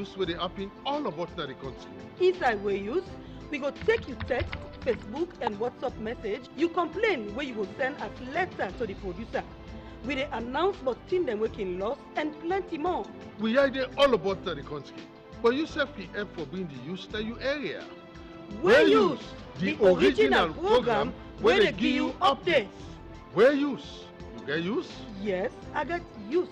use where they happen all about the country. Inside we use, we go take you text, Facebook and WhatsApp message. You complain where you will send as letter to the producer. We dey announce about things them working lost and plenty more. We idea all about the country, but you self can help for being the use that you area. We use the original program where they give you updates. Where use? You get use? Yes, I got use.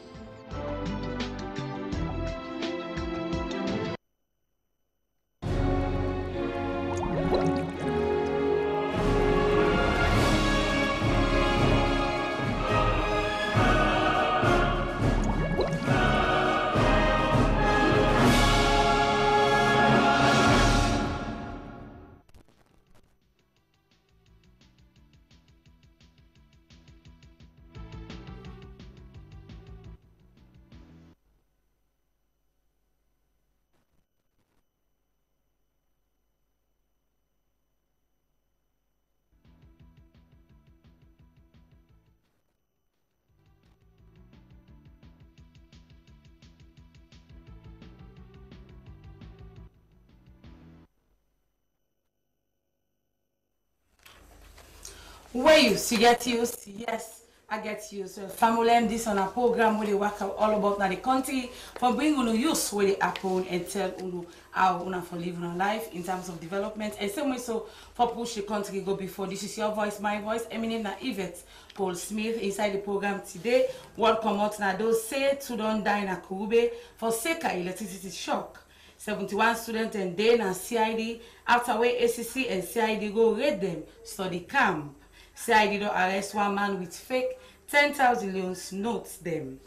Where you get used? Yes, I get used. So family and this on a program where they work out all about now the country for bring you use where they happen and tell you how you for living a life in terms of development and same way so for push the country go before. This is your voice, my voice. My name is Yvette Paul Smith inside the program today. Welcome out now. Those say to don't die in a Kurube for Seka electricity shock. 71 students and then and CID after where ACC and CID go raid them study camp. CID don't arrest one man with fake 10,000 loans notes them.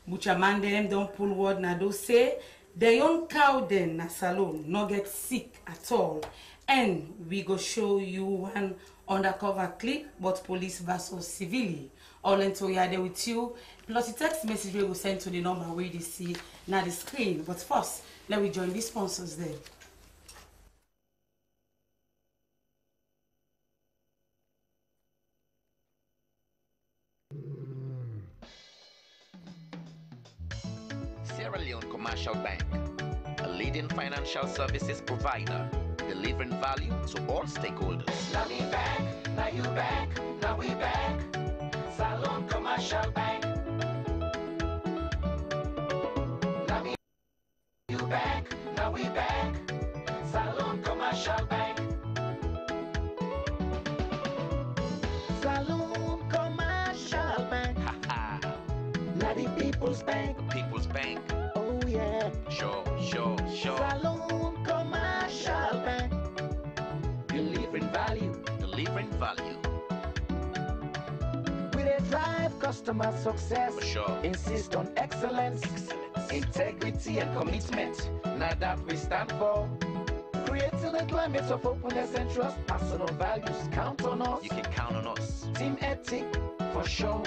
Butcher man them don't pull word na do say they young cow them na salon no get sick at all. And we go show you one undercover clip but police versus civilian. All into there with you. Plus the text message we will send to the number where you see now the screen. But first, let me join the sponsors there. Sierra Leone Commercial Bank, a leading financial services provider, delivering value to all stakeholders. Now we back, now you back, now we back. Salon Commercial Bank. Now you back, now we back. Salon Commercial Bank. Salon Commercial Bank. Now the People's Bank. The People's Bank. Oh yeah. Sure. Salon Commercial Bank. Delivering value. Delivering value. We dey drive customer success. For sure. Insist on excellence. Integrity and commitment. Now that we stand for. Creating a climate of openness and trust. Personal values. Count on us. You can count on us. Team ethic. For sure.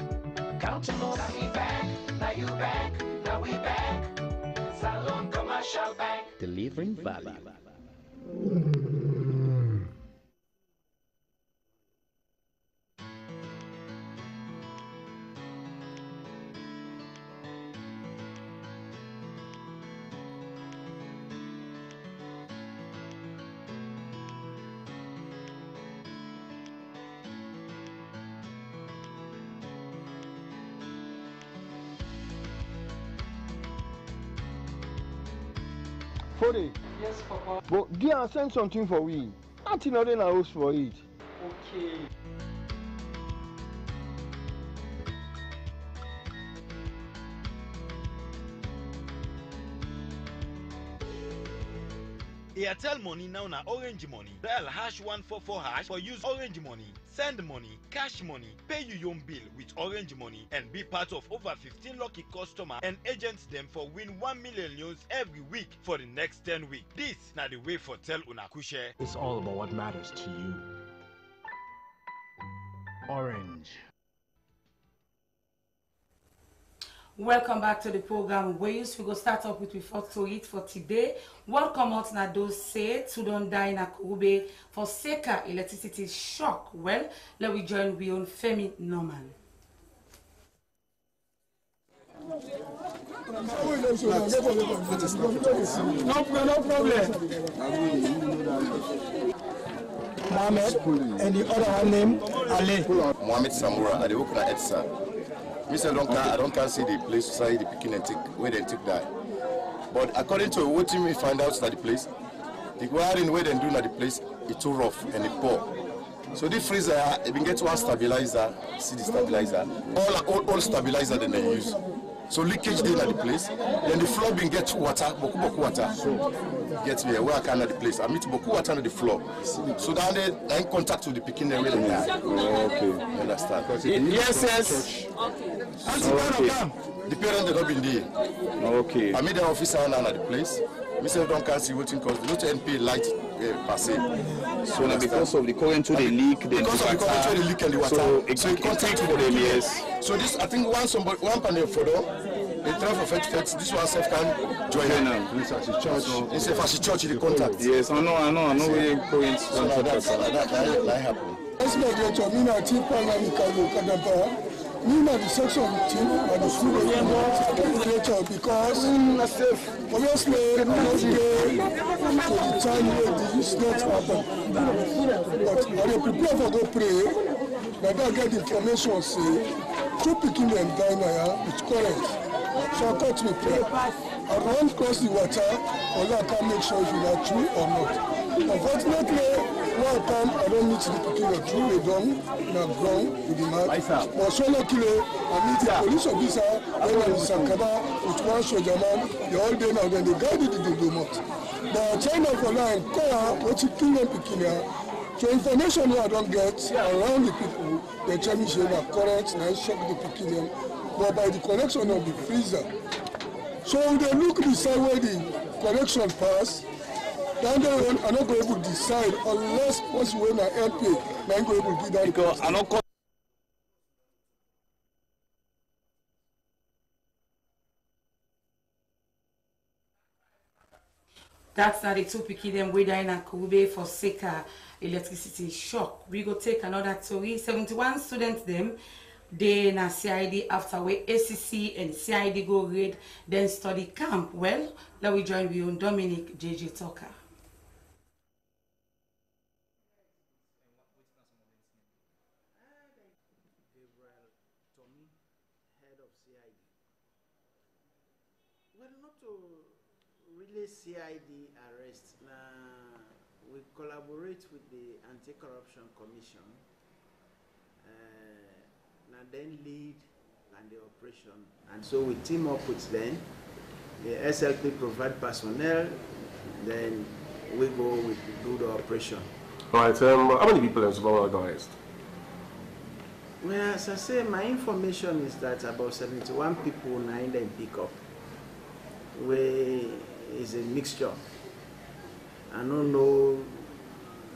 Count on us. Now we back. Now you back. Now we back. Salon Commercial Bank. Delivering value. Fode. Yes, Papa. But dear, send something for we. Nothing other than a host for it. Okay. Airtel money now na Orange money. Dial #144# for use Orange money. Send money, cash money, pay you your bill with Orange money and be part of over 15 lucky customers and agents them for win 1 million news every week for the next 10 weeks. This na the way for Tel Unakushe. It's all about what matters to you. Orange. Welcome back to the program. We go start up with report to it for today. Welcome out na those say to don't die na Kurube for Seka electricity shock. Well, let we join we own Femi Norman. No problem. Mohammed and the other one named Ali. Mohammed Samura, and the Okuna Edsa. Mr. I don't can see the place society the picking and take where they take that. But according to what we find out at the place, the wiring where they do at the place, it's too rough and it poor. So the freezer, it can get one stabilizer, see the stabilizer, all stabilizer that they use. So leakage there at the place, then the floor bin get water, boku water. So get me where I can at the place. I meet boku water on the floor. So then they in contact with the picking there where they are. Okay, you understand? Yes. Okay. The parents they not been there. Okay. I meet the officer now at the place. Mr. Don't can see waiting because not NP light per se. So now because of the current to the leak, because of the current to the leak and the water. So it contact for them, yes. So this I think one panel photo. In terms of effects, this one self can join in. It's a church. It's a church in the contact. Yes, I know where going. So that happened. Nina the section team and the student because obviously to the time where this not happen. But when they prepare for go pray, they don't get information say two picking them down here with current. So I got to pray. I run across the water, although I can't make sure if you are true or not. Unfortunately, when I come, I don't meet the people true, they don't, not ground with the man. But so luckily, I meet the police officer, when I was in Sankaba, with one soldier man, the whole day now, then they guided the Dodomot. But China for line, Koya, what's it killing Pikinia? So information I don't get around the people, they tell me they are current, and I shock the Pikinia. But by the connection of the freezer. So they look beside where the connection pass, then they are not going to decide unless once when I LP, then go able to give that. Because I know. That's not the two picking them way down in Kube for Seka electricity shock. We go take another story. 71 students them. They na CID after we ACC and CID go read then study camp. Well, let we join you on Dominic JJ Tucker. Head of CID. Well, not to really CID arrest. We collaborate with the Anti-Corruption Commission. And then lead and the operation, and so we team up with them. The SLP provide personnel, then we go with do the operation. All right. How many people have been organized? Well, as I say, my information is that about 71 people now in them pick up. Where is a mixture. I don't know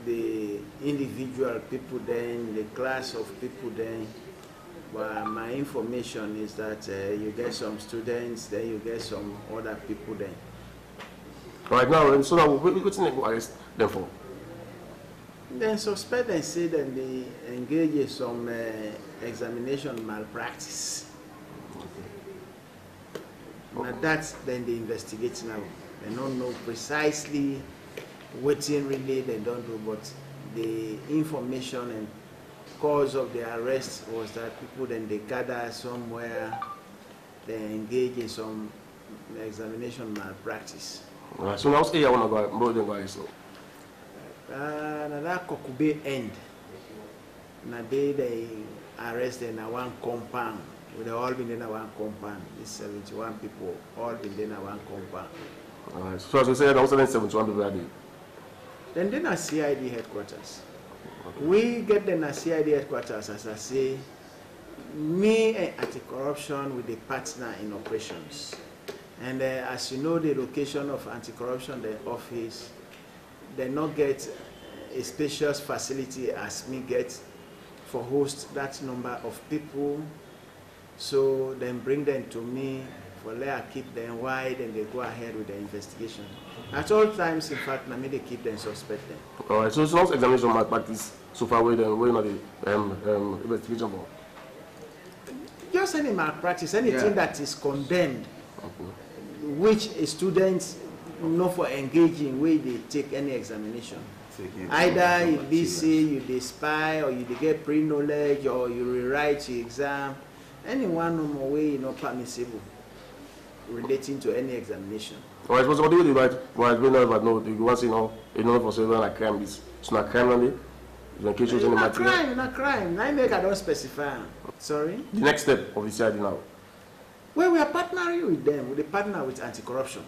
the individual people then, the class of people then. But my information is that you get some students, then you get some other people then. Right now, and so now we go to arrest them for. Then suspect and say that they engage in some examination malpractice. Now that's then they investigate now. They don't know precisely what really they don't do, but the information and cause of the arrest was that people then they gather somewhere, they engage in some examination malpractice. Right, so now say I want to go more than guys so. Now that Kokube end. Now they arrest in one compound. We all been in one compound. These 71 people all been in one compound. Alright, so as we say, also 71 people are there. Then they are CID headquarters. We get the CID headquarters, as I say, me and anti-corruption with the partner in operations. And as you know, the location of anti-corruption, the office, they not get a spacious facility as me get for host that number of people. So then bring them to me for let I keep them wide and they go ahead with the investigation. At all times, in fact, I mean they keep them suspected. All right, so it's not examination malpractice so far away then we're not the investigation for. just any malpractice, anything that is condemned, which a student not for engaging where they take any examination. Either if they say you they spy or you they get pre-knowledge or you rewrite your exam, anyone no more way permissible relating to any examination. Well, it's possible to write, but no, you want to know for several like crime. It's not crime only. It's not crime. I make I don't specify. Sorry? The next step of the CID now. Well, we are partnering with them. We partner with anti-corruption.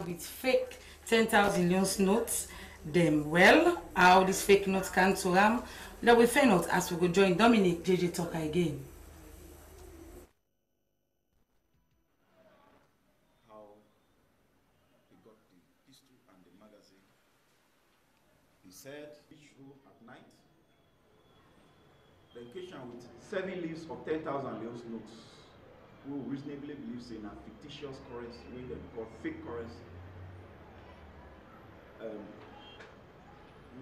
With fake 10,000 loans notes, them well, how these fake notes can to them, that we find out as we go join Dominic JJ Talker again. How he got the pistol and the magazine. He said, issue at night, the occasion with 7 leaves of 10,000 loans notes, who reasonably believes in a fictitious currency, which they call fake currency.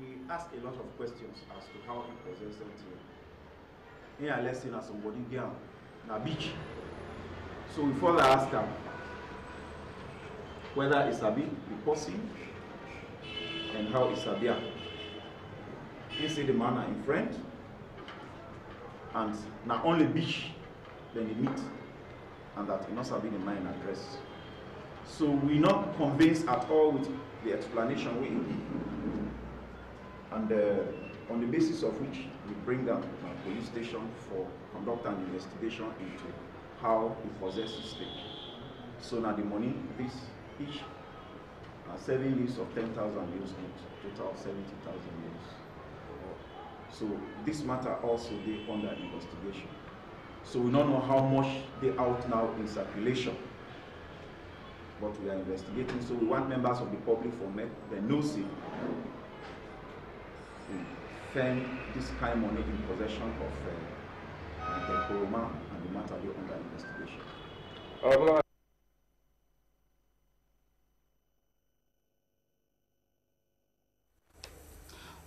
We ask a lot of questions as to how he possessed it here. Here, let's say that somebody girl, na beach. So we further ask them whether Isabi the person and how Isabia. He say the man are in friend, and not only beach, then they meet. And that it must have been a mind address. So we're not convinced at all with the explanation we and on the basis of which we bring them to the police station for conduct an investigation into how he possesses it. So now the money, this each 7 leaves of 10,000 euros notes, total 70,000 euros. So this matter also they under investigation. So we don't know how much they out now in circulation, but we are investigating. So we want members of the public for the NOC to find this kind of money in possession of the Koroma and the matter they under investigation.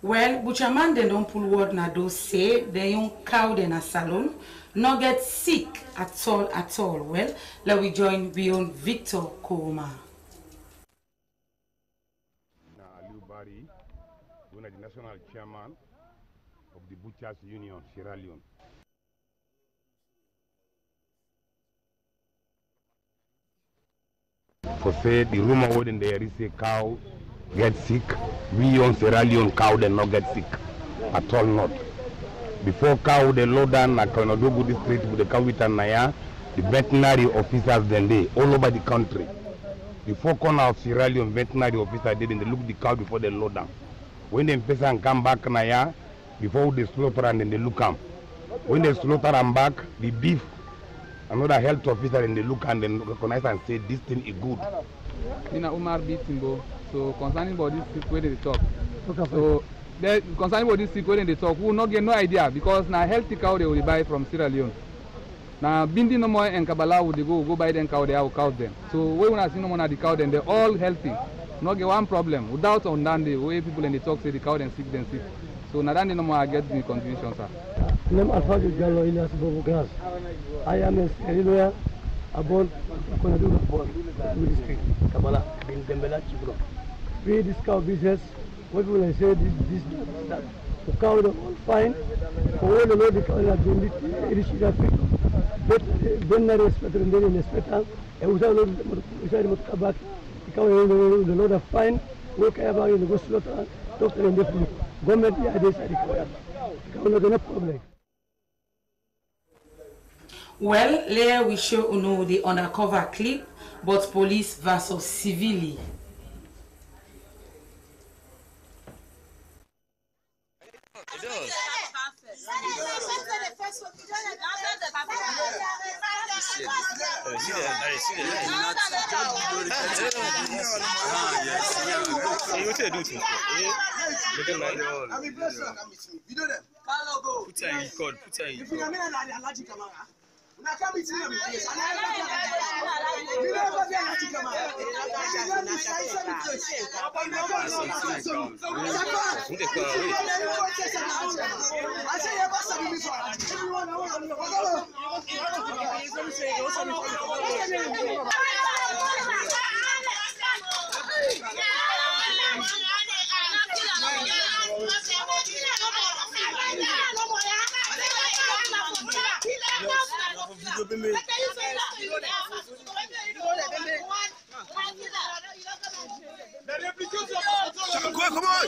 Well, Butcherman they don't pull word na do say they young cow in a salon, not get sick at all. Well, let we join beyond Victor Koroma. Aliu Bari, one of the national chairman of the Butchers Union, Sierra Leone. For say the rumor wouldn't there is a cow get sick, we on Sierra Leone cow they not get sick at all not. Before cow they load down at Konodogu district with the cow with Naya, the veterinary officers then they all over the country. The four corner of Sierra Leone veterinary officer did and they look the cow before they load down. When they person come back Naya, before they slaughter and then they look them. When they slaughter them back, the beef, another health officer and they look and then recognize and say this thing is good. Ina Umar B. Timbo. So concerning about this sick where they talk. So concerning about this sick where they talk, we will not get no idea because now healthy cow they will buy from Sierra Leone. Now Bindi no more and Kabbalah would go buy them cow, they have cows them. So we will not see no more the cow then they're all healthy. Not get one problem. Without on the way people in the talk say the cow then sick then sick. So now no more get the confusion, sir. Name Alpha Gallo Ilyas Bobogas. I am a lawyer about Konodogu district, Kabbalah, in Dembela Chibro. We this cow business, what will I say, this, that. The cow is all fine. For all the Lord, the cow has been but then I respect and then respect and without the back, the cow the Lord are fine. Work about in the gospel, doctor and the government, yeah, this is the cow, no problem. Well, here we show you the undercover clip, but police versus civili. Come on!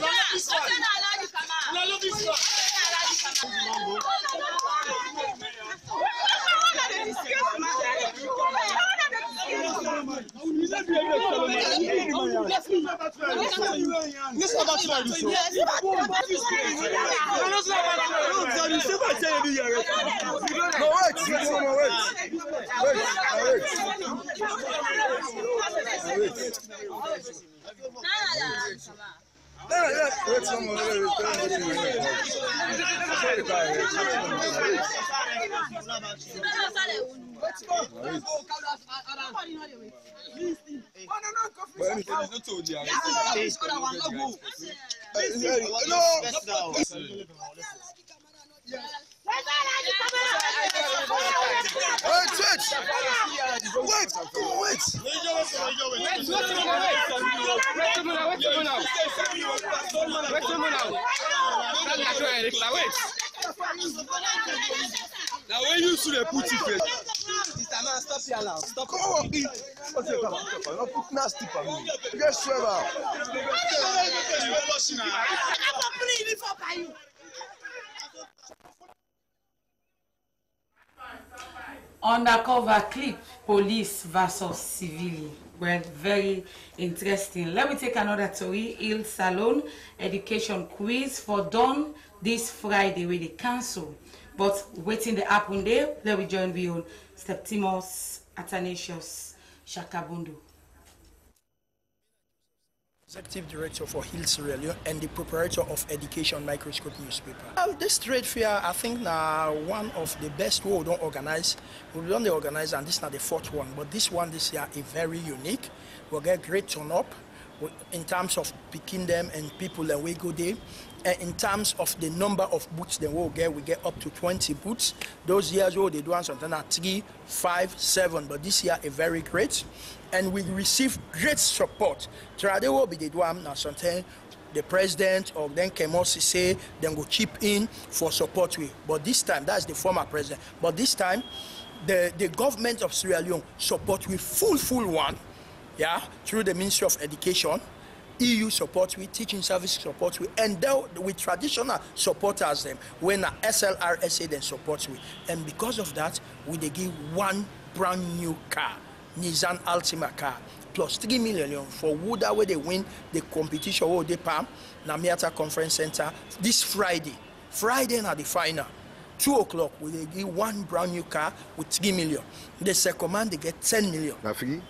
Now when you should put it here. Mr. Man, stop here now. Stop. Come on. Okay, come on. Don't put nasty for me. Yes, sir. Undercover clip, police versus civilian. Well, very interesting. Let me take another story. Il Salon education quiz for done this Friday with the council. But waiting the happen there, let me join you on Septimus Athanasius Shakabundu. Executive Director for Hill Sierra Leone and the proprietor of Education Microscope newspaper. This trade fair, I think, now one of the best we don't organize. We don't organize, and this is not the fourth one, but this one this year is very unique. We'll get great turn up in terms of picking them and people, and we go there. And in terms of the number of booths then we get up to 20 booths. Those years they do something at 3, 5, 7, but this year is very great. And we receive great support. Trade will be the one now something the president or then Kemosi say then go chip in for support with. But this time, that's the former president. But this time, the government of Sierra Leone support with full one, yeah, through the Ministry of Education. EU support with, teaching service support with, and with traditional supporters them when SLRSA then support with. And because of that, we they give one brand new car, Nissan Altima car, plus 3 million for Wuda where they win the competition where they palm Namiata Conference Center this Friday. Friday na the final. 2 o'clock we they give one brand new car with 3 million. The second man they get 10 million. Not free?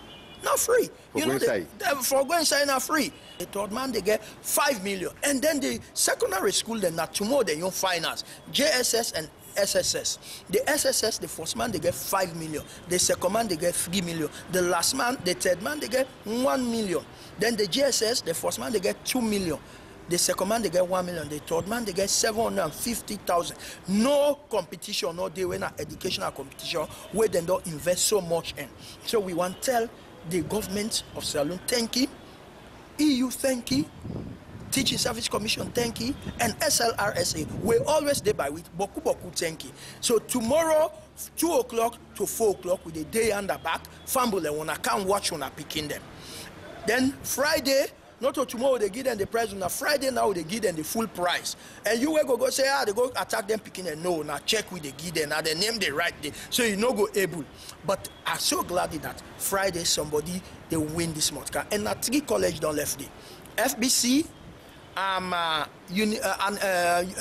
Not free. For going inside? For going inside, not free. The third man, they get 5 million. And then the secondary school, then not tomorrow, they don't finance. JSS and SSS. The SSS, the first man, they get 5 million. The second man, they get 3 million. The last man, the third man, they get 1 million. Then the JSS, the first man, they get 2 million. The second man, they get 1 million. The third man, they get 750,000. No competition, no day when an educational competition where they don't invest so much in. So we want to tell the government of Sierra Leone, thank you. EU, thank you. Teaching Service Commission, thank you. And SLRSA, we're always there by with boku, thank you. So tomorrow, 2 o'clock to 4 o'clock, with the day and the back, family, when I can't watch when I picking them. Then Friday, not till tomorrow they give them the price. On a Friday now they give them the full price. And you will go say, they go attack them picking them. No, now check with the give them. Now they name the right day. So you no go able. But I'm so glad that Friday somebody they win this month. And now 3 colleges don't left it. FBC,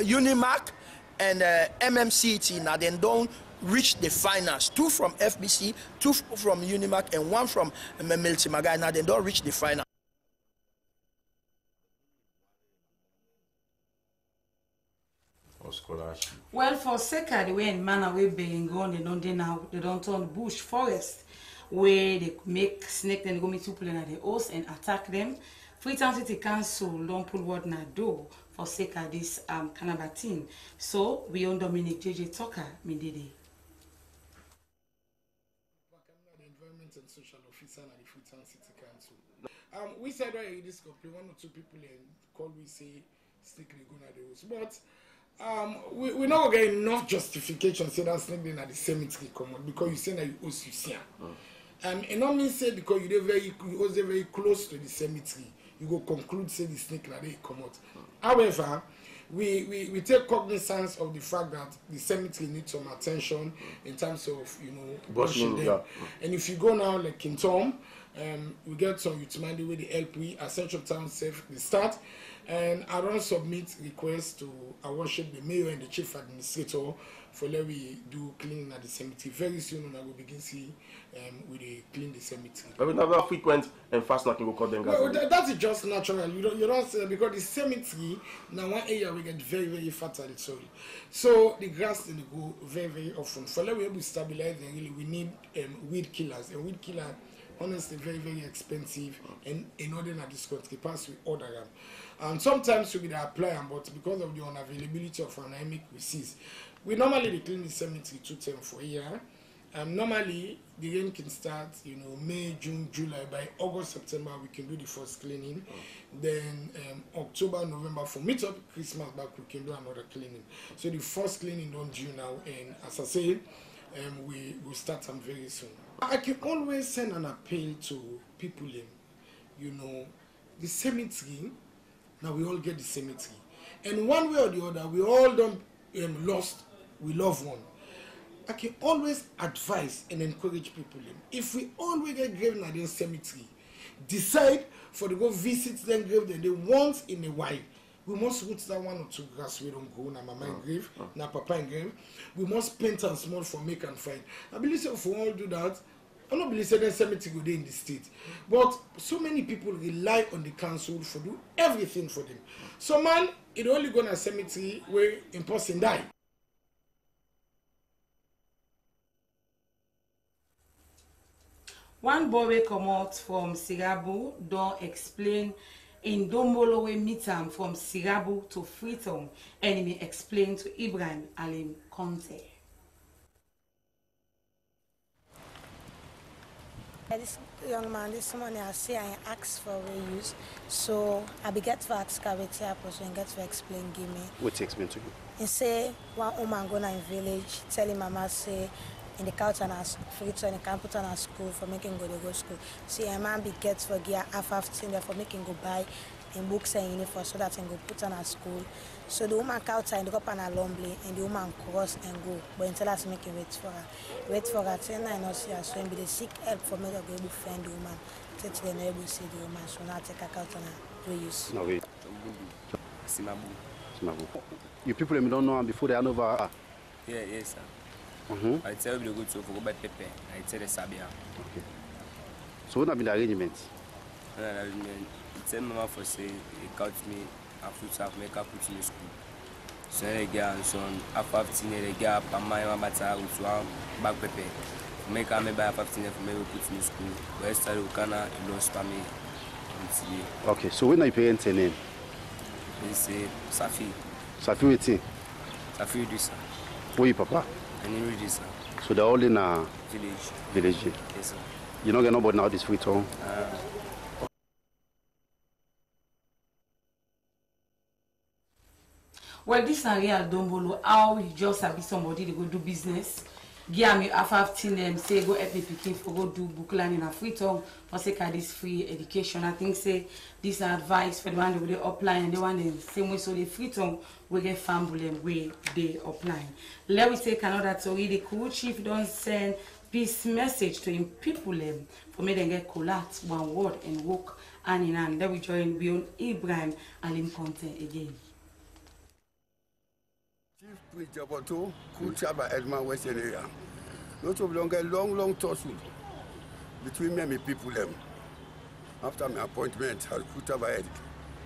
Unimac, and MMCT. Now they don't reach the finals. 2 from FBC, 2 from Unimac, and 1 from Miltimagai. Now they don't reach the final. or scholarship? Well, for Seka, the way in manner we being gone, they don't turn bush forest where they make snake, then go meet people in the house and attack them. Freetown City Council don't put word na do for Seka this Canabatin. So we on Dominic JJ Tucker, Mididi. The Environment and Social Officer at the Freetown City Council. We said already this complaint, 1 or 2 people and call we say snake they go na the house. But we not get enough justification say that snake at the cemetery come on because you say that you also see. It not mean say because you very close to the cemetery, you go conclude say the snake that they come out. However, we take cognizance of the fact that the cemetery needs some attention in terms of brushing them. Yeah. And if you go now like in Tom, we get some youth minded with the LP at Central Town Safe the start. And I don't submit requests to our worship the mayor and the chief administrator for let we do cleaning at the cemetery. Very soon I will begin see we clean the cemetery. But we never frequent and fast like you go cut them. Well, that is just natural. You don't say because the cemetery now one area we get very fertile soil. So the grass they go very often. For let we able to stabilize and really we need weed killers. And weed killer honestly very expensive and in order to this country pass we order them. And sometimes we apply them, but because of the unavailability of anemic we cease. We normally clean the cemetery 2 times for a year. Normally the rain can start, May, June, July. By August, September we can do the first cleaning. Then October, November for meet up Christmas back we can do another cleaning. So the first cleaning don't due now, and as I say, we will start them very soon. I can always send an appeal to people the cemetery. Now we all get the cemetery, and one way or the other, we all don't lost we love one. I can always advise and encourage people. If we always get grave in the cemetery, decide for to go visit them grave then they once in a while. We must root that 1 or 2 grass we don't go na mama grave, na papa in grave. We must paint and small for make and find. I believe if we all do that, I don't believe that cemetery go there in the state. But so many people rely on the council for do everything for them. So man, it only go to cemetery where in person die. One boy come out from Sirabu don't explain in Dombolo we meet him from Sirabu to Freetown and he explain to Ibrahim Alim Conte. This young man, this morning I say I asked for reuse, so I began to ask Kaveti Apostle and get to explain, give me. What to explain to you? He say one woman go in village, telling mama say in the couch and Freetown and can't put on a school for making go to go school. See a man be get for gear half-15 there for making go buy in books and uniform so that he go put on a school. So the woman couch and go up on a lonely and the woman cross and go. But until us make him wait for her. Wait for her, till I not see her. So be the seek help for me to be able to find the woman. Till they not able to see the woman. So now take her couch and reuse. No wait. Simabu. You people don't know before they hand over her? Yeah, yes sir. I tell you to go to go buy pepper. I tell the Sabia. Okay. So what have been the arrangements? Tell mama for say he couch me and fruits have make her put in school. So they get and son after 15 they get up and my bata with one bag pepper. Make her me buy 15 for me put in school. Where started Ukana he lost for me. Okay, so when are your parents name? They say Safi. Safi waiting? Safi Idrissa. Who you papa? And he Idrissa. So they're all in a village? Yes sir. You don't get nobody now this Freetown? Well, this area Dombolo, how you just have somebody to go do business. Give me a 15 say go help me picking for go do book learning in Freetown for sake of this free education. I think say this advice for the one they apply and the one the same way so the Freetown we get family way they apply. Let me take another story. The cool chief don't send peace message to him people for me then get collect one word and walk hand in hand. Let we join beyond Ibrahim Alim Conte again. Preacher Boto, Kuchaba Edman Western area. Not of longer long tussle between me and my people them. After my appointment as Kuchaba Ed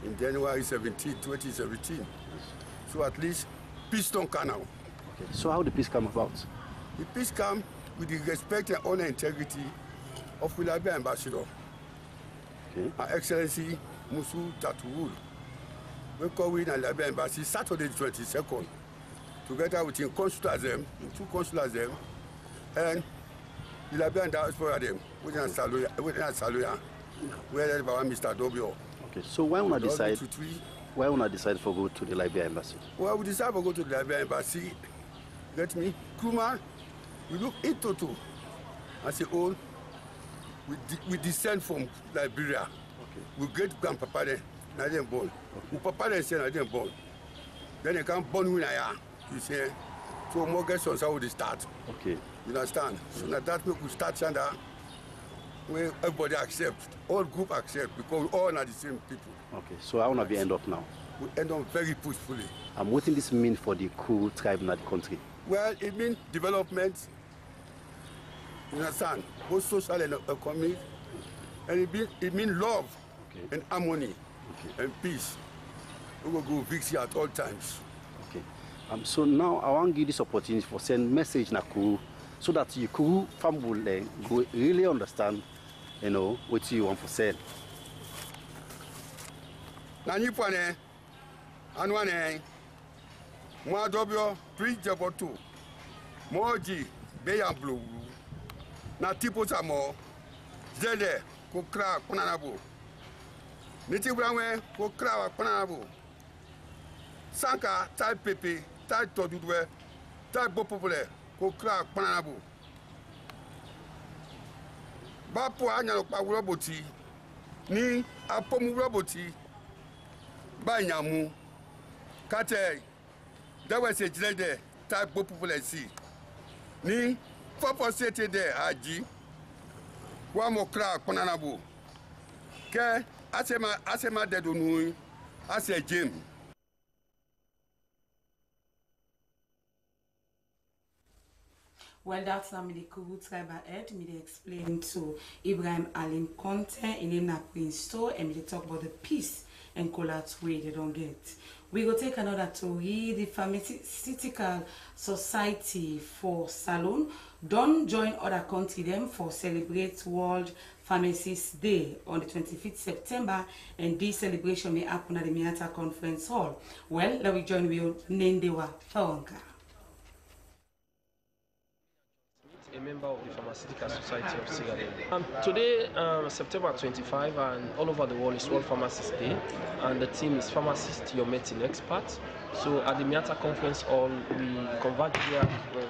in January 17, 2017. So at least peace don't come now. Okay. So how the peace come about? The peace come with the respect and honor integrity of Wilabia Ambassador. Okay. Her Excellency Musu Taturul. We call with Wilabia Embassy Saturday the 22nd. Together with two consulars them, and Wilabia and diaspora them, with Saluya, where Mr. Dobio. Okay, so why wanna decide? Why wanna decide for go to the Liberia Embassy? Well, we decided to go to the Liberia Embassy. Get me, Kuma. We look into two. I say, oh, we descend from Liberia. Okay. We get grandpapa there, I didn't born. We papa there say I didn't born. Then they can't born when I am. You say, so more guests on how they start. Okay. You understand? So now that make we start and where everybody accept, all group accept because we all are the same people. Okay, so how wanna be end up now? We end up very peacefully. And what does this mean for the Kru tribe in the country? Well, it means development, you understand, both social and economic, and it means love and harmony and peace. We will go victory at all times. Okay. So now I want to give this opportunity for send message na Kru so that you Kru family go really understand, you know, what you want to say. Nani pane, anwane, moi dobio, pri jabotu, moji, beyan blue, na tipo samo, zede, kokra, konanabo, niti brawe, kokra, konanabo, sanka, tai pepe, tai todudwe, tai bopopole, kokra, konanabo, bapo anyalo pa roboti, ni apomu roboti, Banyamu, Kate, that was a dread type of populace. Ni, 4% there, Aji, one more crack, Pananabu. Ke, Asema Dedonui, as a Jim. Well, that's not me the Kru tribe head. Me they explain to Ibrahim Alim Conte in him na Queen Store and me they talk about the peace and collapse way they don't get. We go take another story. The Pharmaceutical Society for Salon don't join other country them for celebrate World Pharmacist Day on the 25th September, and this celebration may happen at the Miata Conference Hall. Well, let me join with Nendewa Fawanka. A member of the Pharmaceutical Society of Sierra Leone. Today, September 25, and all over the world is World Pharmacist Day, and the theme is Pharmacist, Your Medicine Expert. So at the Miata Conference Hall, we converge here.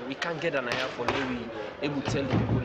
We can't get an idea for where we able to tell the people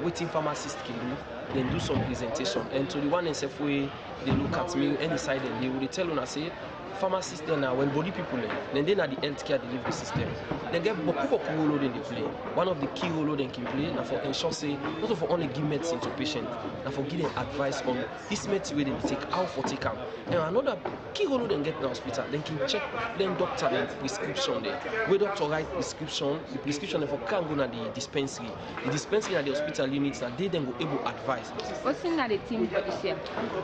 what pharmacists can do, then do some presentation. And to the one and self way they look at me and decide, and they will tell us, say, pharmacists then are when body people then they are the healthcare delivery system. They get boku role in the play. One of the key role they can play now for ensure say not for only give medicine to patient, now for give them advice on this medicine way they take, how for take them. And another key role they get in the hospital, they can check then doctor then prescription there. Where doctor write prescription, the prescription for can go to the dispensary. The dispensary at the hospital units that they then go able advise. What's in the team for this year?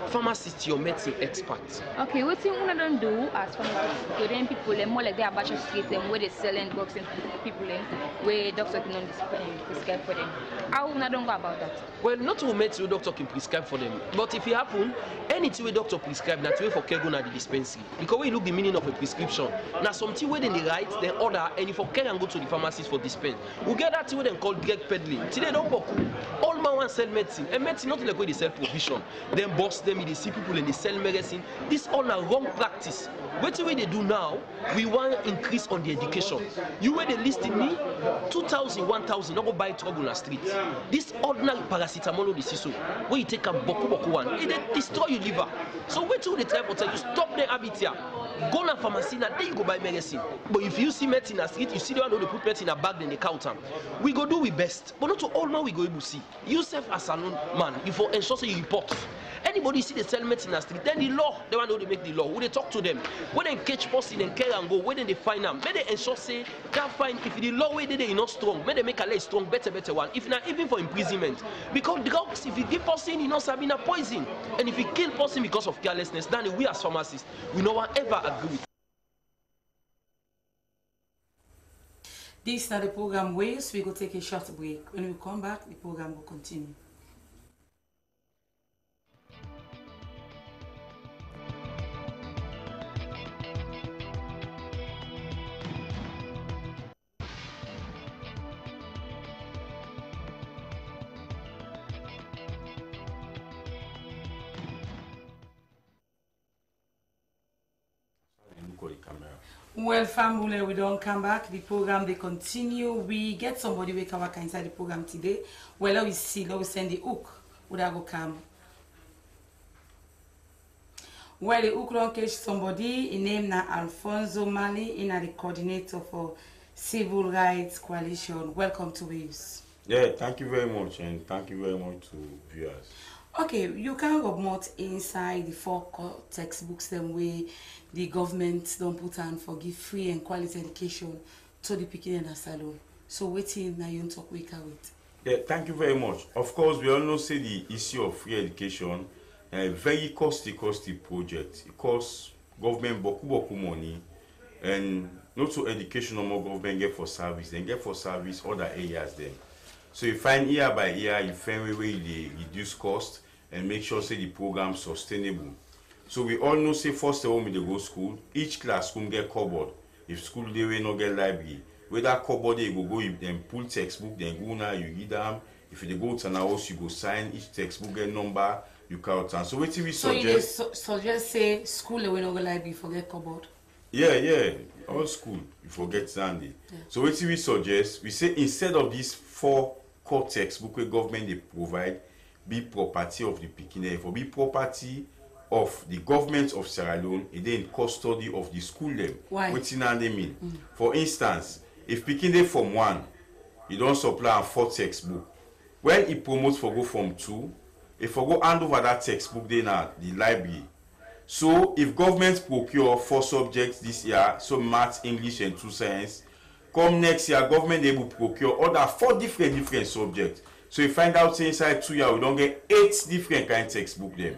Pharmacist, your medicine expert. Okay, what thing we don't do as pharmacists to them people more like they are bachelor street them where they selling drugs and people where doctor can prescribe for them. How we don't go about that? Well, not to medicine doctor can prescribe for them, but if it happen, anything where doctor prescribe that way for care go to the dispensary. Because we look the meaning of a prescription. Now something where they write, then order, and if for care and go to the pharmacist for dispense. We get that thing where they call direct peddling. Today don't book. All man want sell medicine, and medicine not like where they sell provision. Then boss them, they see people and they sell medicine. This all a wrong practice. What way they do now, we want increase on the education. You where they listing me, 2,000, 1,000, not go buy trouble on the street. This ordinary paracetamol the siso, where you take a boku one, it destroy your liver. So wait till the time you stop the habit here. Go to pharmacy now, then you go buy medicine. But if you see medicine in the street, you see the one who they put medicine in a bag, then they count them. We go do we best, but not to all man we go able to see. You self as a man, you for ensure say you report. Anybody see the sell medicine in the street, then the law, the one who they make the law, who they talk to them. When they catch person and care and go, when they find them, may they ensure say that fine if the law way they not strong, may they make a less strong, better one. If not even for imprisonment, because drugs, if you give person, you know, Sabina poison, and if you kill person because of carelessness, then we as pharmacists, we no one ever agree with. This is not the program Waves. We go take a short break. When we come back, the program will continue. Well, family, we don't come back. The program, they continue. We get somebody we can work inside the program today. Well, let we see. Let we send the hook. Would I go come? Well, the hook don't catch somebody. His name na Alfonso Mali. He na the coordinator for Civil Rights Coalition. Welcome to Waves. Yeah, thank you very much, and thank you very much to viewers. Okay, you can go more inside the 4 core textbooks them way the government don't put on for give free and quality education to the Pekin and Salon. So waiting now you talk with. Yeah, thank you very much. Of course, we all know say the issue of free education, a very costly project. It costs government boku money, and not so education no more government get for service, then get for service other areas then. So you find year by year, you find where they reduce cost and make sure say the program sustainable. So we all know say first of all when they go school, each classroom get cupboard. If school they will not get library, whether cupboard they go you then pull textbook, then go now you read them. If they go to an house, you go sign each textbook get number, you count and so what we suggest. So you suggest say school they will not go library forget cupboard. Yeah, all school you forget Sunday. Yeah. So what we suggest, we say instead of these 4 core textbook where government they provide be property of the Pekin, for be property of the government of Sierra Leone and then custody of the school them. Why? What they mean? For instance, if Pekin from 1, you don't supply a 4 textbook. When it promotes for go from 2, if for go hand over that textbook then at the library. So if government procure 4 subjects this year, so maths, English and 2 science, come next year government able to procure other 4 different subjects. So you find out say inside 2 years we don't get 8 different kind of textbook them.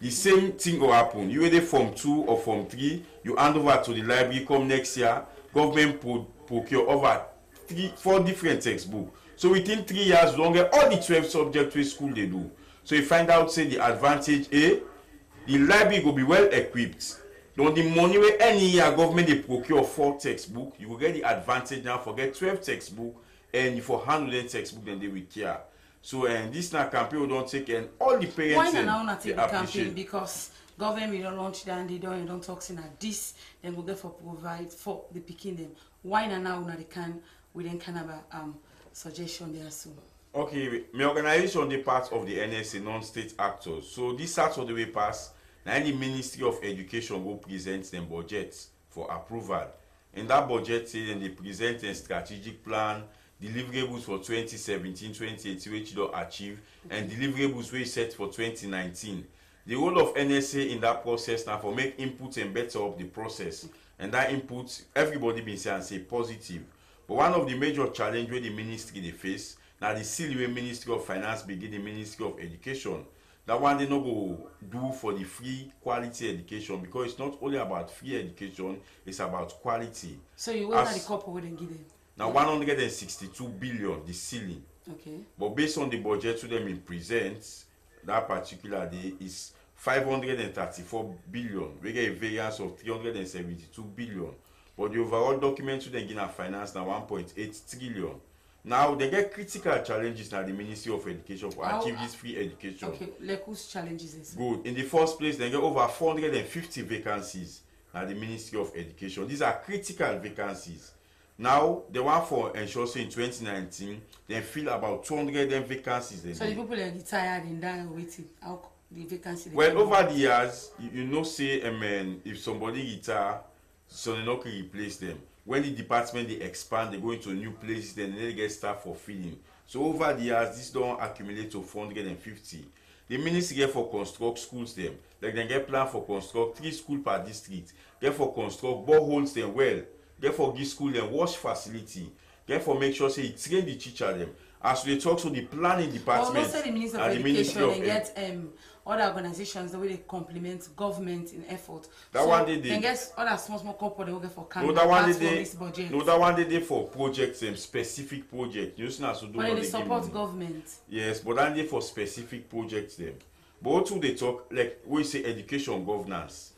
The same thing will happen. You either from 2 or from 3, you hand over to the library. Come next year, government procure over 4 different textbooks. So within 3 years, we don't get all the 12 subjects which school they do. So you find out say the advantage A, the library will be well equipped. Don't the money where any year government they procure 4 textbooks, you will get the advantage now for get 12 textbooks and for 100 textbooks then they will care. So this now campaign we don't take and all the parents. Why not take the campaign? Because government will don't launch that and they don't talk saying that this then we'll get for provide for the Pekin them. Why now they can we then can have a suggestion there soon. Okay, my organization the part of the NSA non-state actors. So this Saturday we pass now the Ministry of Education will present them budgets for approval. In that budget then they present a strategic plan, deliverables for 2017-2018 which you don't achieve, and deliverables we set for 2019. The role of NSA in that process now for make input and better up the process, and that input everybody been saying say positive. But one of the major challenge where the ministry they face now the silly Ministry of Finance begin the Ministry of Education. That one they not go do for the free quality education because it's not only about free education, it's about quality. So you will not the couple wouldn't give them. Now 162 billion the ceiling. Okay. But based on the budget to them in presents, that particular day is 534 billion. We get a variance of 372 billion. But the overall document to them in finance now 1.8 trillion. Now they get critical challenges now the Ministry of Education for achieve this free education. Okay, like whose challenges is good. In the first place, they get over 450 vacancies now the Ministry of Education. These are critical vacancies. Now, the one for ensure in 2019, they fill about 200 vacancies. So the people are retired and die waiting. How the vacancy? Well, over the years, you know, say, if somebody retire, so they not can replace them. When the department they expand, they go into new places, then they get staff for filling. So over the years, this don't accumulate to 450. The ministry get for construct schools them. Like they get plan for construct 3 schools per district. Get for construct boreholes them well. Therefore, give school and wash facility. Therefore, make sure say you train the teacher them. As we talk to the planning department the Minister of Education and get other organizations the way they complement government in effort. That so one they did. And guess other small company they will get for no, that one they this budget. No, that one they did for projects, specific projects. You know, so do but they support government. Yes, but then they for specific projects them. But also they talk like we say education governance.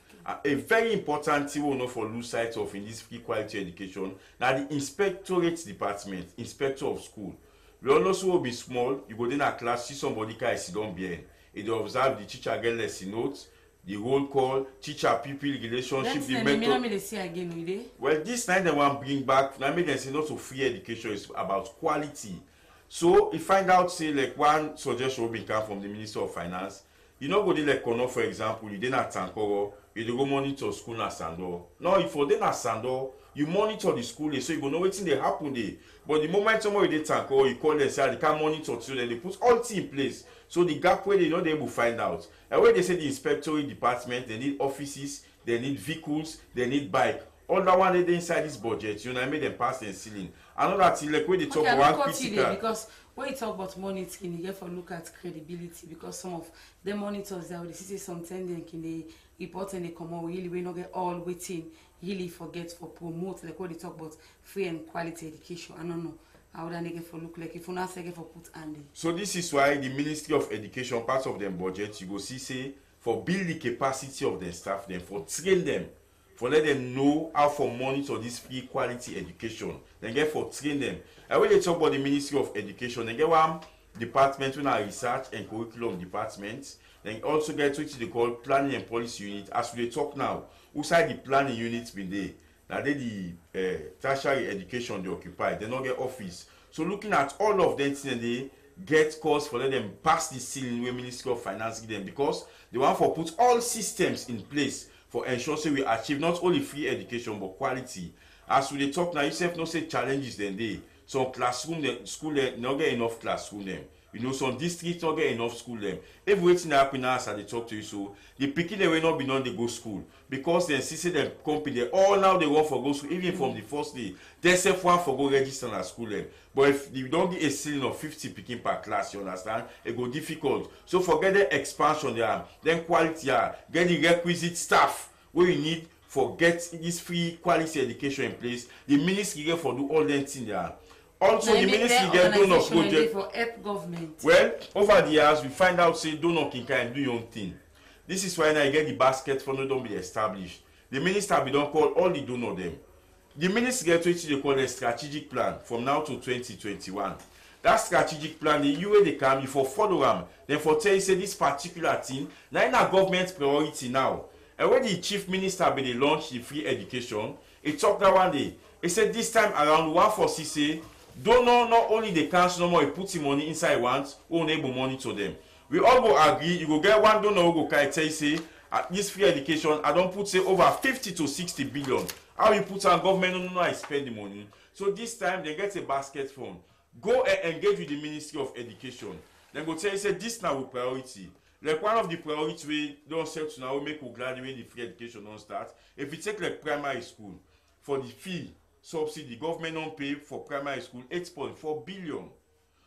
A very important thing we know for lose sight of in this free quality education. Now the inspectorate department, inspector of school. We also will be small. You go in a class, see somebody can sit down behind. They observe the teacher get lesson notes, the roll call, teacher-pupil relationship, the mentor. Well, this time they want to bring back. Now make them say not to free education is about quality. So if find out say like one suggestion will be come from the Minister of Finance. You know, go to like Kono, for example, you didn't Tankoro, you go monitor school na Sando. No, if you didn't Sando, you monitor the school, so you go know what's in the happen there. But the moment somebody did Tankoro, you call them say they can't monitor to them, they put all things in place. So the gap where they know they will find out. And when they say the inspectorate department, they need offices, they need vehicles, they need bike. All that one they inside this budget, you know, I made them pass and ceiling. Another thing like when they talk about critical. Because when you talk about monitoring, you have to look at credibility because some of the monitors that they see sometimes they can report and they come out really we not get all waiting really forget for promote like when they talk about free and quality education. I don't know how that they for look like if you not say for put Andy. So this is why the Ministry of Education part of them budget you go see say for build the capacity of their staff, then for train them. For let them know how for monitor this free quality education. Then get for train them. And when they talk about the Ministry of Education, then get one department when I research and curriculum department. Then also get to what they call planning and policy unit. As we talk now, outside the planning units been there. Now they the tertiary education they occupy. They not get office. So looking at all of them, they get calls for let them pass the ceiling where Ministry of Finance give them because they want for put all systems in place for ensure say we achieve not only free education but quality. As we talk now, yourself no say challenges then they some classroom school not get enough classroom them. You know some districts not get enough school them. Everything that happen now as they talk to you so the picking they will not be non they go school because then see them company they all now they want for go school even from the first day. They say one for go register at school them. But if you don't get a ceiling of 50 picking per class, you understand? It go difficult. So forget the expansion there, then quality get the requisite staff where you need for get this free quality education in place. The ministry get for do all them things there. Also, the ministry get donor project for help government. Well, over the years we find out say donor can do your own thing. This is why now you get the basket for no don't be established. The minister be don't call all the donor them. The ministry get which they call a strategic plan from now to 2021. That strategic plan, the UA they can be for follow them. Then for tell you say this particular thing, now in our government priority now. And when the chief minister be they launch the free education, he talked that one day. He said this time around 140 say donor not only the council no more he put him money inside once, we enable money to them. We all go agree, you go get one donor who go tell you say at this free education, I don't put say over 50 to 60 billion. How you put on government no I spend the money. So this time they get a basket fund. Go and engage with the Ministry of Education. Then go tell you say this now with priority. Like one of the priorities we don't set to now we make we glad when the free education don't start. If you take like primary school, for the fee subsidy, government don't pay for primary school 8.4 billion.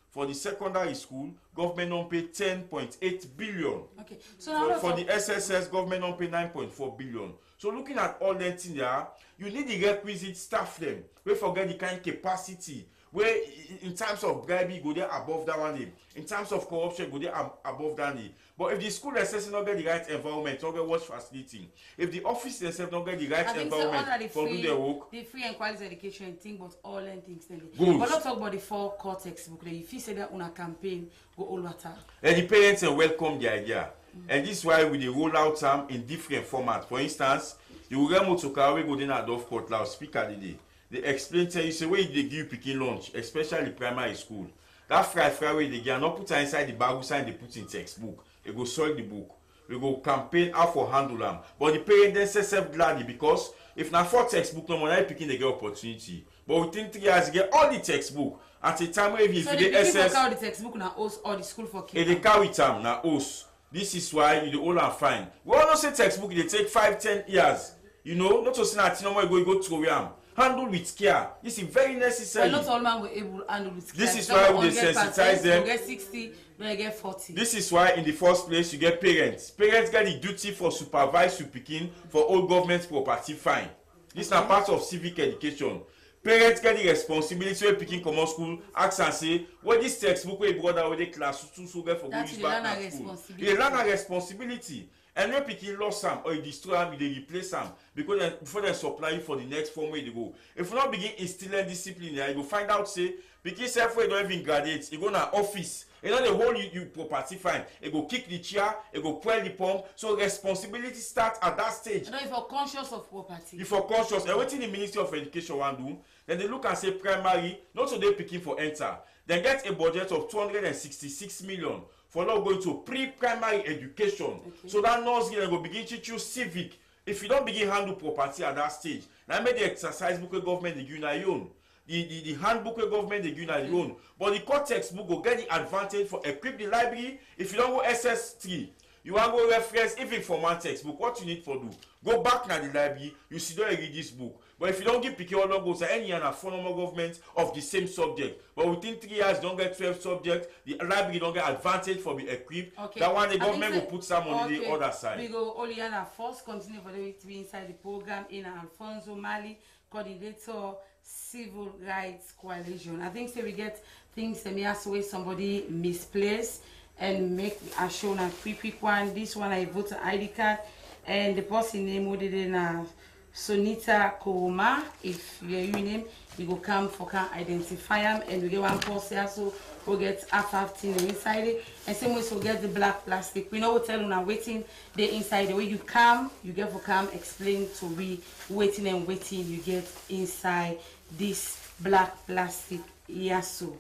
For the secondary school, government don't pay 10.8 billion. Okay. So for the SSS, government don't pay 9.4 billion. So looking at all that in there, you need the requisite staff them. We forget the kind of capacity. Where in terms of bribery, go there above that one. In terms of corruption, go there above that. But if the school themselves not get the right environment, not get what's facilitating. If the office themselves not get the right environment for do their work. The free and quality education thing, but all and things. Good. But not talk about the 4 core textbook. If you say that on a campaign, go all water. And the parents welcome the idea. And this is why we roll out them in different formats. For instance, you will get Motokawe go in Adolf Court loudspeaker today. They explain to you say where they give picking lunch, especially primary school. That fry way they get not put inside the bag, sign they put in textbook. They go soil the book. We go campaign out for handle them. But the parents then say self gladly because if not for textbook, no more picking they get opportunity. But within 3 years, you get all the textbook. At a time where if so you SS the textbook na host or the school for kids. They carry them na host. This is why you all are fine. We all know say textbook they take 5-10 years. You know, not to say that no more you go through them. handle with care. This is very necessary. Well, not all man will able to handle with care. This is why we sensitize them. You get 60, you get 40. This is why in the first place you get parents. Parents get the duty for supervise your pikin for all government property fine. This is a part of civic education. Parents get the responsibility when picking common school, ask and say, what this textbook we brought out with the class to get for going back to school. They learn a responsibility. And when picking lost some or you destroy them, they replace them because then, before they supply you for the next form where they go. If you not begin instilling discipline there, you go find out say because self-way don't even graduate, you go to office. You know the whole you property fine. You go kick the chair, you go pull the pump. So responsibility starts at that stage. You know, if you're conscious of property. If you're conscious, and what the Ministry of Education want do, then they look and say primary, not so they picking for enter. Then get a budget of 266 million for not going to pre-primary education. Okay. So that nursery will begin to choose civic. If you don't begin handle property at that stage, now make the exercise book of government they give your own. The handbook of government they give your own. But the core textbook will get the advantage for equip the library. If you don't go SS3, you want to go reference even for one textbook. What you need for do? Go back to the library, you see don't read this book. But if you don't give pick your logos any year and formal government of the same subject, but within 3 years you don't get 12 subjects, the library don't get advantage for be equipped. Okay. That one the government will put some on the other side. We go Oliana first continue for the to be inside the program in Alfonso Mali, coordinator Civil Rights Coalition. I think so we get things that may also way somebody misplaced and make a show a quick one. This one I vote ID card and the person name would in Sonita Kouma. If you're your name, you go come for can identify them and we get one post here so we'll get F15 inside it. And same way so we'll get the black plastic. We know we tell you now waiting the inside the way you come, you get for come explain to we waiting and waiting you get inside this black plastic here so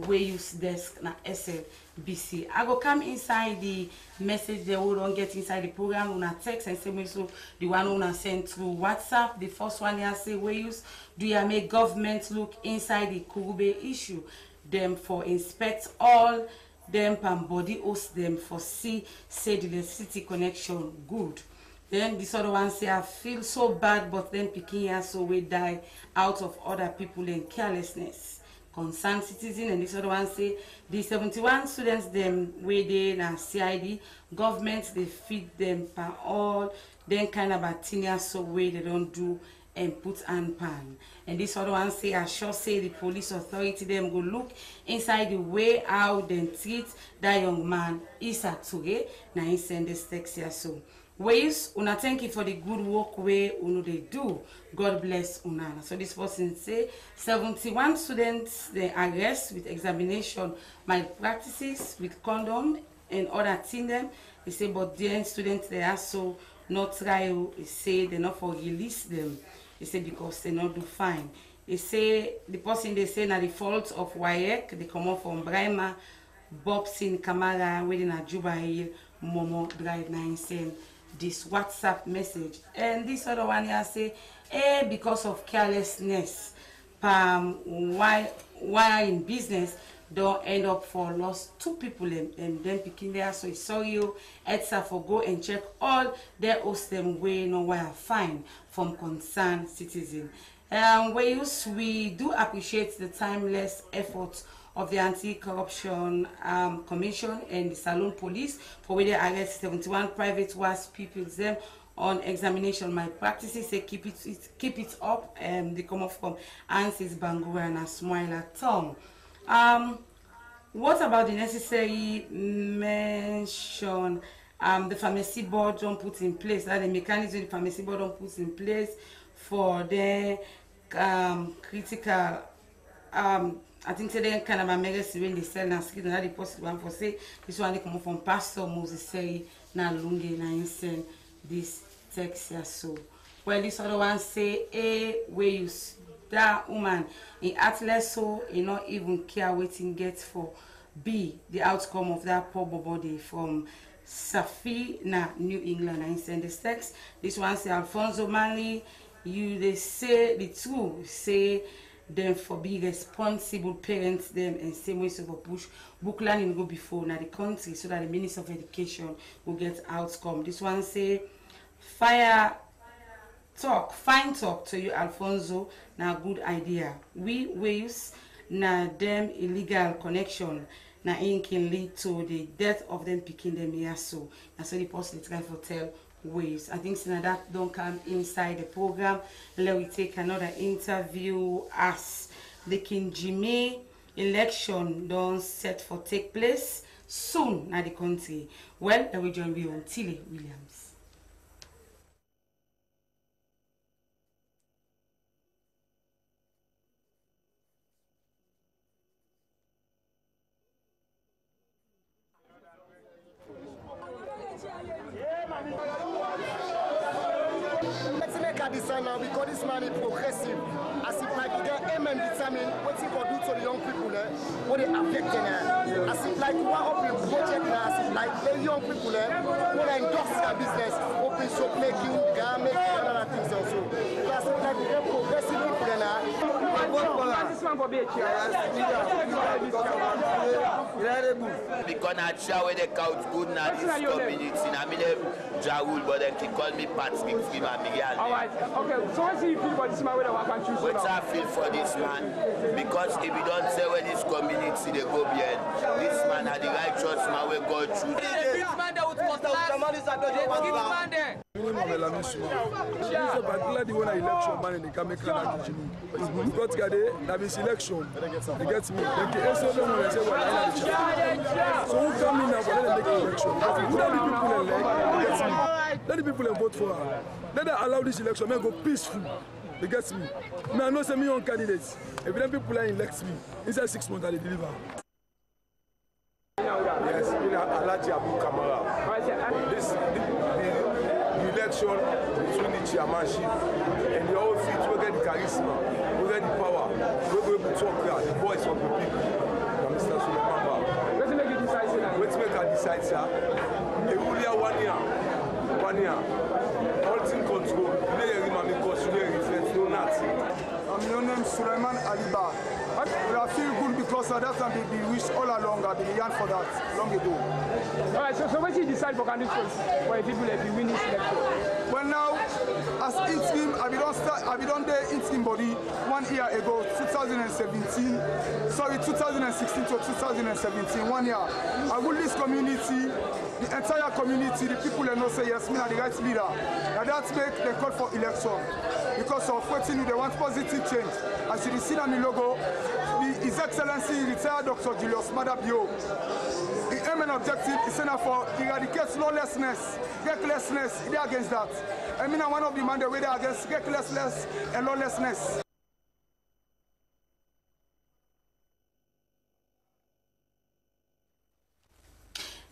we use desk na SLBC. I go come inside the message they will don't get inside the program on a text and same way so the one on send through WhatsApp. The first one here say we use do you make government look inside the Kurube issue them for inspect all them and body host them for see say the electricity connection good. Then this other one say I feel so bad but then picking here so we die out of other people and carelessness. Concerned citizen. And this other one say the 71 students them where they na CID government they feed them per all then kind of bacteria so way they don't do and put and pan. And this other one say I sure say the police authority them go look inside the way how they treat that young man Isa Touge. Now he send this text here so. Ways una thank you for the good work way uno they do. God bless una. So this person say 71 students they arrest with examination malpractices with condom and other thing them. They say but the students they also not trial. They say they not for release them. They say because they not do fine. They say the person they say na the fault of WAEC. They come up from Brahma, Bobson, Kamara, within a Juba Hill, Momo Drive 9 saying this WhatsApp message. And this other one here say because of carelessness why in business don't end up for lost 2 people and then picking there so it's sorry you EDSA for go and check all their host them way no wire fine from concerned citizen. We do appreciate the timeless efforts of the Anti-Corruption Commission and the Salon Police for where they arrest 71 private WASP people them on examination malpractices. Say keep it up. They come off from Ansis Bangura and a Smiler tongue. What about the necessary mention? The pharmacy board don't put in place that the mechanism the pharmacy board don't put in place for the critical. I think today kind of a medicine when they sell na skin na the post one for say this one they come from Pastor Moses say na lunge na insane this text here so. Well this other one say where you that woman in atlas so you not even care waiting get for B the outcome of that poor body from Safi na New England and send this text. This one say Alfonso Mali you they say the two say them for be responsible parents them and same way so for push book learning go before now the country so that the Minister of Education will get outcome. This one say fire fine talk to you, Alfonso, na good idea. We waves na them illegal connection na it can lead to the death of them picking them here. So that's what the post try for tell waves. I think so that don't come inside the program. Let we take another interview as the King Jimmy election don't set for take place soon in the country. Well, let we join you on Tilly Williams. Let's make a decision now because this man is progressive. As if like the aim determine what he can do to the young people, what they affect them. As if like one of the project now, as if like the young people, what they endorse their business, open shop making, garment, and other things also. As if like the progressive people now. Because I try with the couch good now this community. I mean Jawul, but then he call me Patrick Freeman Miguel. Alright, okay, so what do you feel about this man with the work and choose? What I feel for this man, because if you don't say where this community they go behind, this man had the righteous man where God choose. This man that would cost man there. Particularly when I election man in the Kamekla and Jimmy. Got Gade, that means election. They get me. They say so who come in now for let them make election? Who are the people elect? They get me. Let the people vote for her. Let them allow this election. May go peaceful. They get me. I know some young candidates. If them people elect me, inside 6 months they deliver. Yes, Alhaji Abu Kamara. The election between the chairmanship and the whole seat, we get the charisma, we get the power, we go able to talk the voice of the people. Mr. Suleiman Ba. Let's make it decisive. Let's make a decide, sir. The Ulia 1 year. All things control. My name is Suleiman Aliba. I feel good because that's what they wish all along. I've been for that long ago. Alright, so what you decide for candidates for people that will win this election? Well, now, as in scheme, I've been done there in scheme body 1 year ago, 2016 to 2017, 1 year. I will this community, the entire community, the people that know say yes, me are the right leader. And that's make the call for election. Because of what they want positive change. As you see on the logo, His Excellency retired Dr. Julius Madabio. The aim and objective is for eradicate lawlessness, recklessness, they are against that. I mean, one of the men that way against recklessness and lawlessness.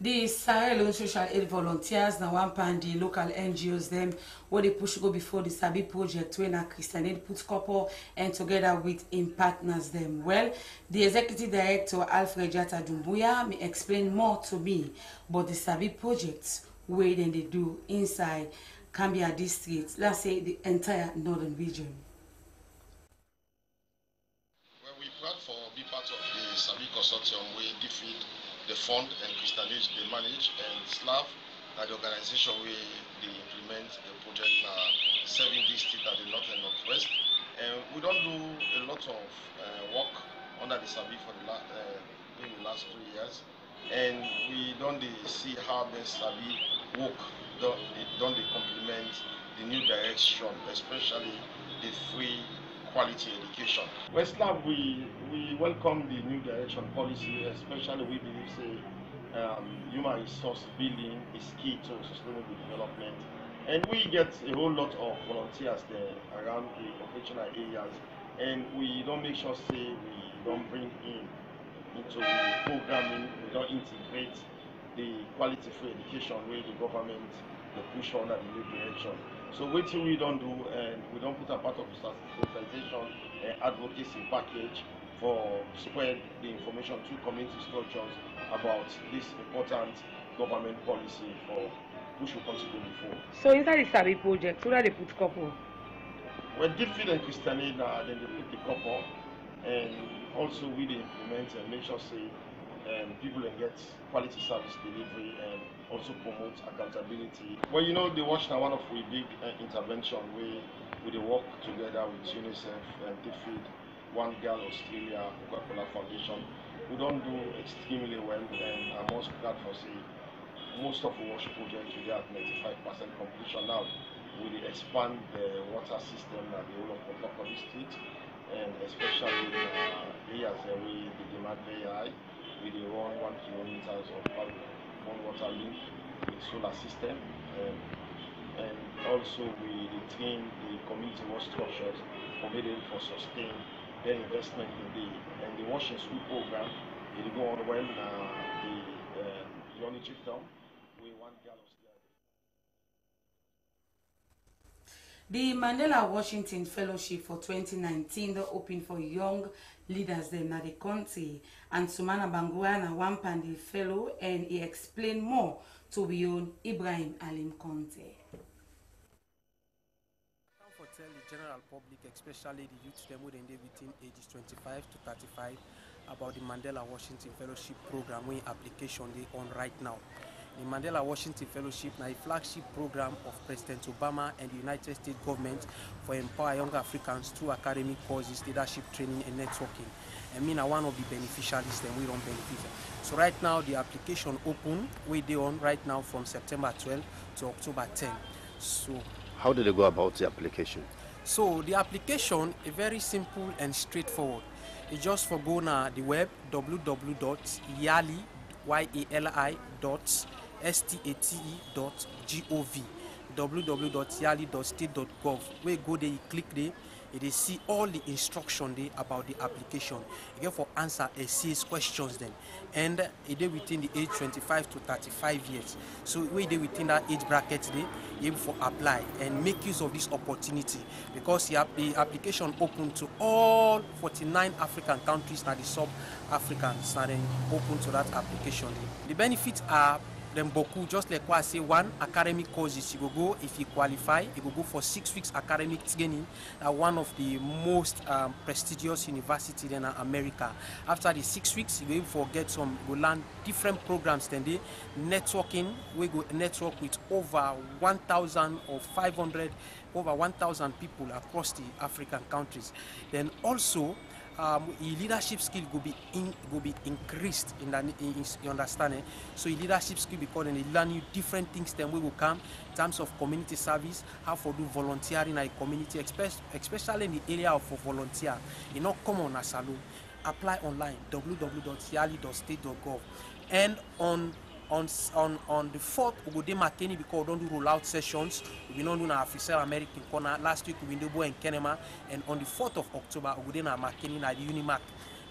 The Sierra Leone social aid volunteers now one pan the local NGOs them where they push go before the Sabi project when a Christian aid put couple and together with in partners them. Well, the executive director Alfred Jata Dumbuya may explain more to me about the Sabi projects where then they do inside Cambia district, let's say the entire northern region. Well, we're proud for be part of the Sabi consortium where defeat the fund and Christian Aid they manage and SLAV that the organization where they implement the project serving district at the north and northwest. And we don't do a lot of work under the Sabi for the last 2 years, and we don't see how the Sabi work don't they complement the new direction, especially the free quality education. Westland, we welcome the new direction policy, especially we believe human resource building is key to sustainable development. And we get a whole lot of volunteers there around the operational areas, and we don't make sure we don't bring into the programming, we don't integrate the quality free education where the government they push under the new direction. So what we don't do, and we don't put a part of the sensitization and advocacy package for spread the information to community structures about this important government policy for push will continue before. So is that the Sabi project? Who are they put couple? Well, Gifted and Christian Aid, then they put the couple, and also we implement and make sure and people can get quality service delivery and also promote accountability. Well, you know, the Watch now one of the big intervention we work together with UNICEF and DFID, One Girl Australia, Coca-Cola Foundation. We don't do extremely well, and I'm most glad for say most of the WASH projects we are at 95% completion now. We expand the water system at the whole of Port Harcourt District, and especially in areas where the demand very high. We run 1 kilometers of one water link with solar system, and also we train the community wash structures for sustain their investment in the washing school program. It go on well the Unity Town. We want girls there. The Mandela Washington Fellowship for 2019 they open for young leaders in the country, and Sumana Banguana one Pandi fellow, and he explained more to Bion Ibrahim Alim Conte. For tell the general public, especially the youth them within between ages 25 to 35, about the Mandela Washington Fellowship program we application they on right now. The Mandela Washington Fellowship is a flagship program of President Obama and the United States government for empower young Africans through academic courses, leadership training and networking. I mean, one of the beneficiaries that we don't benefit. So right now the application open, we do on right now from September 12 to October 10. So how do they go about the application? So the application is very simple and straightforward. It's just for go na the web www.yali.state.gov www.yali.state.gov. Where you go there, you click there, you see all the instruction there about the application. You get for answer a series questions then, and it is within the age 25 to 35 years. So we dey within that age bracket there, you able for apply and make use of this opportunity because the application open to all 49 African countries now the sub-Africans now then open to that application there. The benefits are them beaucoup, just like what I say, one academic courses you go if you qualify, you go for 6 weeks academic training at one of the most prestigious universities in America. After the 6 weeks, you go learn different programs. Then they networking, we go network with over 1,000 or 500, over 1,000 people across the African countries. Then also your leadership skill will be increased in you understand it? So your leadership skill because they learn you different things then we will come in terms of community service, how to do volunteering in a community, especially in the area of volunteer. It's not common as alone. Apply online www.yali.state.gov, and on the 4th we go to Makeni because we don't do rollout sessions. We don't do na officer American corner. Last week we did in Kenema, and on the 4th of October we go to Makeni at the Unimac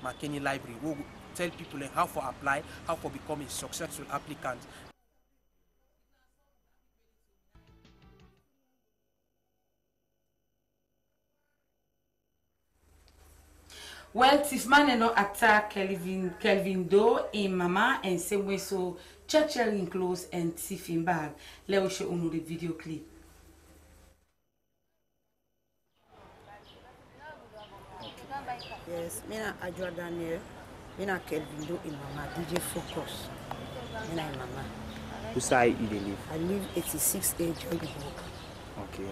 Makeni Library. We will tell people how to apply, how to become a successful applicant. Well, Tifman no attack Kelvin Doe in Mama and same way so Churchill clothes and Tiffin bag. Let us show you the video clip. Yes, me na Ajwa Daniel, me na Kelvin Doe in Mama, DJ Focus. Me na in Mama. Whose side you live? I live 86A Joy. Okay.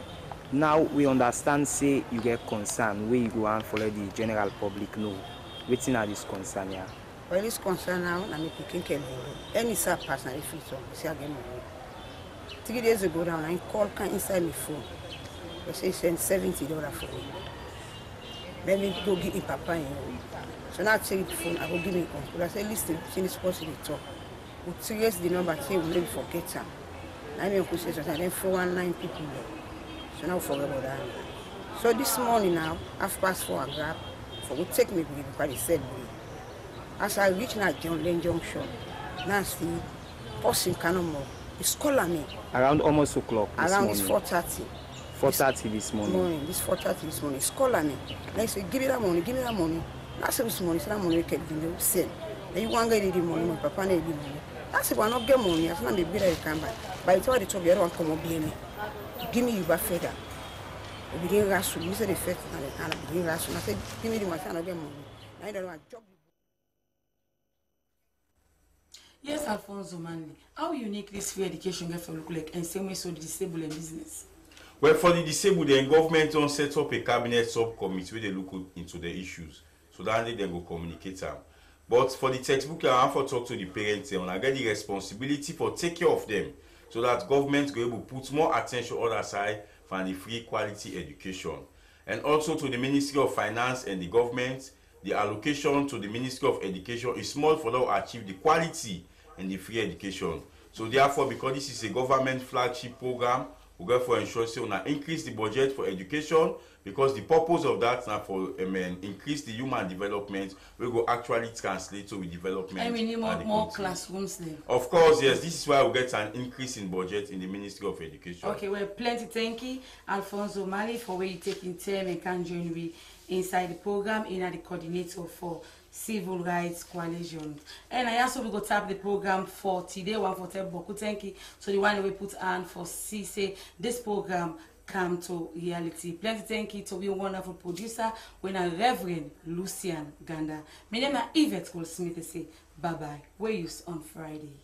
Now we understand say you get concern where you go and follow the general public know. Waiting at this concern here. Well, this concern now, I'm picking Kelvin Doe. Any sir personally free so see again money. 3 days ago down, I called inside my phone. They say send $70 for me. Let me go give him papa. So now I take the phone, I go give him uncle. I say listen, see this person they talk. We trace the number, say we never forget him. I mean uncle says so then 419 people there. So now forget about that. So this morning now, 4:30 I grab, for we take me because they said me. As I reach now John Lane Junction, now see person cannot more. It's calling me. Around almost o'clock this around morning. Around 4:30. 4:30 this morning. This 4:30 this morning. It's calling me. They say, give me that money, give me that money. I said this morning, that money we can send. Then you want to get the money, my papa need the money. I said, well, not get money. I said, I'm the bidder you can buy. By the time they talk, you don't come up here. Give me your feather. We begin rasul. You said the first and I begin rasul. I said, give me the money, I don't get money. I don't want job. Yes, Alfonso Manley. How unique this free education get for look like and same way so the disabled and business? Well, for the disabled, the government don't set up a cabinet subcommittee where they look into the issues. So that they then go communicate them. But for the textbook, I have to talk to the parents and I get the responsibility for take care of them. So that government will able to put more attention on other side for the free quality education. And also to the Ministry of Finance and the government, the allocation to the Ministry of Education is small for them to achieve the quality and the free education. So therefore, because this is a government flagship program, we go for ensure so now increase the budget for education, because the purpose of that now for increase the human development, we go actually translate to development. And we need more classrooms then. Of course, yes. This is why we get an increase in budget in the Ministry of Education. Okay, well, plenty thank you, Alfonso Manley, for where you taking time and can join me inside the program in the coordinator for Civil Rights Coalition. And I also will go tap the program for today, one for Boku thank you. So the one we put on for say this program come to reality. Plenty thank you to be wonderful producer when a Reverend Lucian Ganda. My name is Yvette Goldsmith. Say bye bye. We use on Friday.